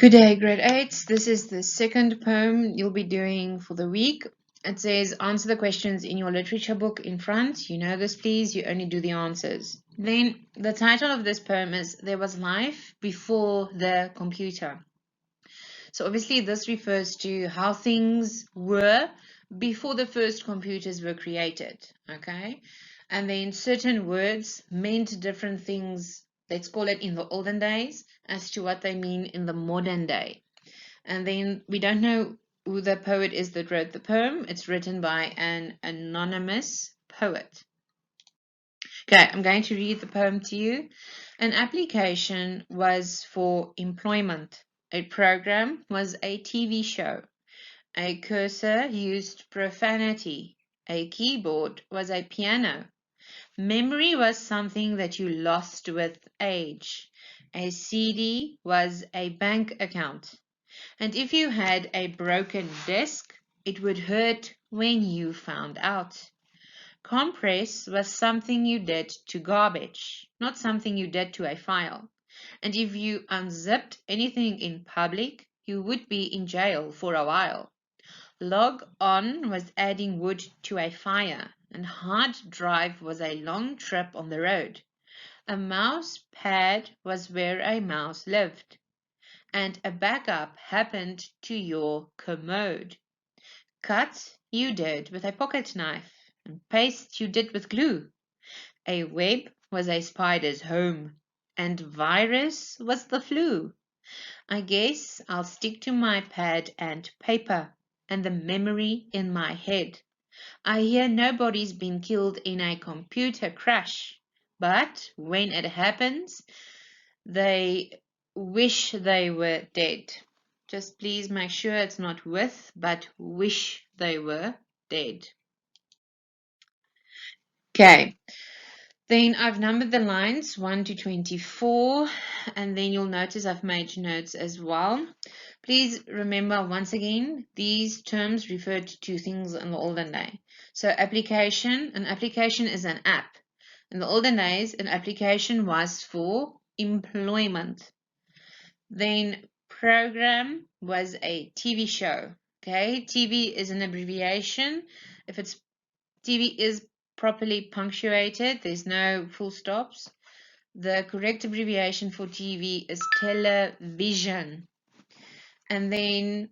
Good day, grade 8. This is the second poem you'll be doing for the week. It says, answer the questions in your literature book in front. You know this, please. You only do the answers. Then the title of this poem is There Was Life Before the Computer. So obviously this refers to how things were before the first computers were created, okay? And then certain words meant different things, let's call it in the olden days, as to what they mean in the modern day. And then we don't know who the poet is that wrote the poem. It's written by an anonymous poet. Okay, I'm going to read the poem to you. An application was for employment. A program was a TV show. A cursor used profanity. A keyboard was a piano. Memory was something that you lost with age. A CD was a bank account. And if you had a broken disk, it would hurt when you found out. Compress was something you did to garbage, not something you did to a file. And if you unzipped anything in public, you would be in jail for a while. Log on was adding wood to a fire, and hard drive was a long trip on the road. A mouse pad was where a mouse lived, and a backup happened to your commode. Cut you did with a pocket knife, and paste you did with glue. A web was a spider's home, and virus was the flu. I guess I'll stick to my pad and paper and the memory in my head. I hear nobody's been killed in a computer crash, but when it happens, they wish they were dead. Just please make sure it's not with, but wish they were dead. Okay, then I've numbered the lines 1 to 24, and then you'll notice I've made notes as well. Please remember once again, these terms referred to things in the olden day. So an application is an app. In the olden days, an application was for employment. Then program was a TV show. Okay, TV is an abbreviation. If it's TV is properly punctuated, there's no full stops. The correct abbreviation for TV is television. And then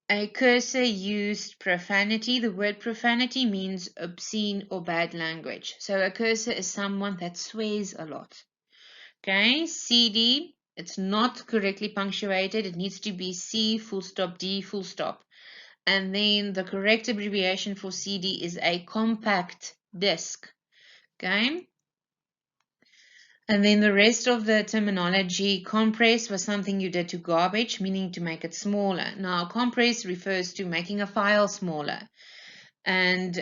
a cursor used profanity. The word profanity means obscene or bad language. So a cursor is someone that swears a lot. Okay, CD, it's not correctly punctuated. It needs to be C full stop D full stop. And then the correct abbreviation for CD is a compact disc. Okay. And then the rest of the terminology, compress was something you did to garbage, meaning to make it smaller. Now, compress refers to making a file smaller. And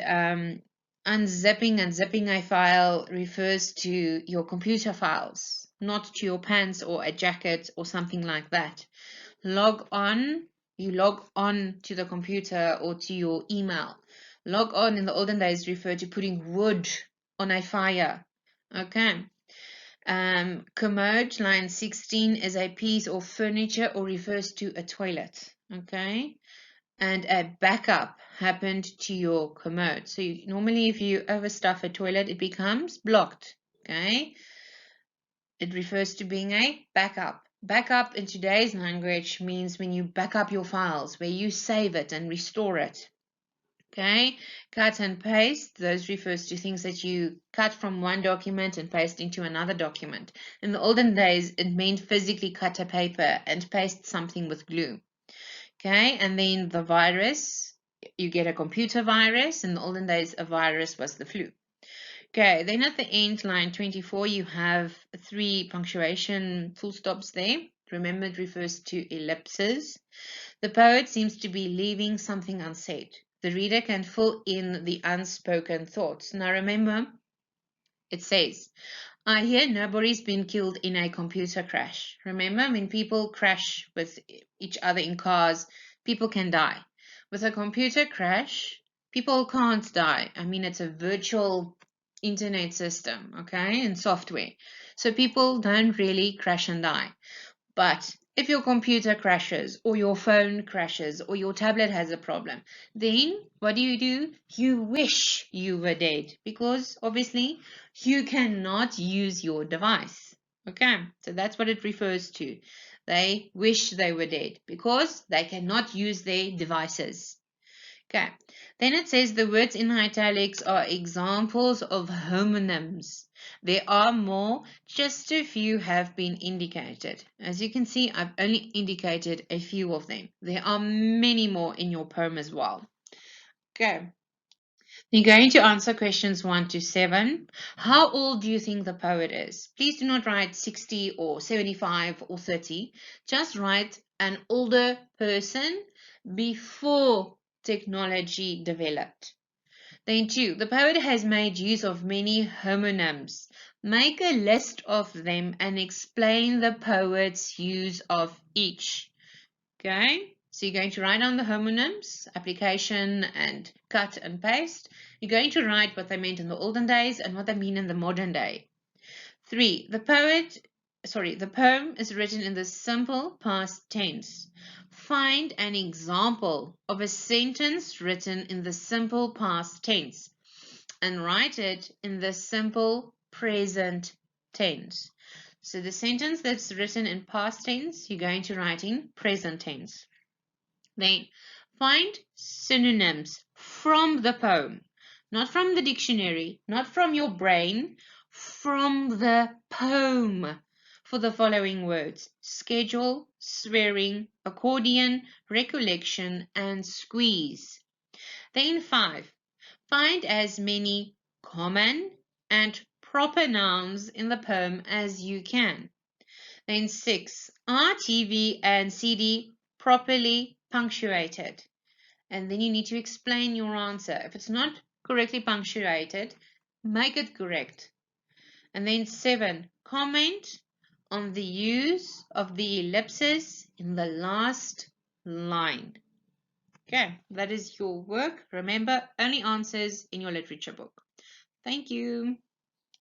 unzipping and zipping a file refers to your computer files, not to your pants or a jacket or something like that. Log on, you log on to the computer or to your email. Log on in the olden days referred to putting wood on a fire. Okay. Commode, line 16, is a piece of furniture or refers to a toilet. Okay. And a backup happened to your commode. So normally if you overstuff a toilet, it becomes blocked. Okay. It refers to being a backup. Backup in today's language means when you back up your files, where you save it and restore it. Okay, cut and paste, those refers to things that you cut from one document and paste into another document. In the olden days, it meant physically cut a paper and paste something with glue. Okay, and then the virus, you get a computer virus. In the olden days, a virus was the flu. Okay, then at the end, line 24, you have 3 punctuation full stops there. Remember, it refers to ellipses. The poet seems to be leaving something unsaid. The reader can fill in the unspoken thoughts. Now remember, it says, I hear nobody's been killed in a computer crash. Remember, when people crash with each other in cars, people can die. With a computer crash, people can't die. I mean, it's a virtual internet system, okay, and software. So people don't really crash and die. But if your computer crashes or your phone crashes or your tablet has a problem, then what do? You wish you were dead because obviously you cannot use your device. Okay, so that's what it refers to. They wish they were dead because they cannot use their devices. Okay, then it says the words in italics are examples of homonyms. There are more, just a few have been indicated. As you can see, I've only indicated a few of them. There are many more in your poem as well. Okay, you're going to answer questions 1 to 7. How old do you think the poet is? Please do not write 60 or 75 or 30. Just write an older person before technology developed. Then 2. The poet has made use of many homonyms. Make a list of them and explain the poet's use of each. Okay, so you're going to write down the homonyms, application and cut and paste. You're going to write what they meant in the olden days and what they mean in the modern day. 3. The poem is written in the simple past tense. Find an example of a sentence written in the simple past tense and write it in the simple present tense. So the sentence that's written in past tense, you're going to write in present tense. Then find synonyms from the poem, not from the dictionary, not from your brain, from the poem for the following words: schedule, swearing, accordion, recollection, and squeeze. Then 5. Find as many common and proper nouns in the poem as you can. Then 6. Are TV and CD properly punctuated? And then you need to explain your answer. If it's not correctly punctuated, make it correct. And then 7. Comment on the use of the ellipsis in the last line. Okay, that is your work. Remember, only answers in your literature book. Thank you.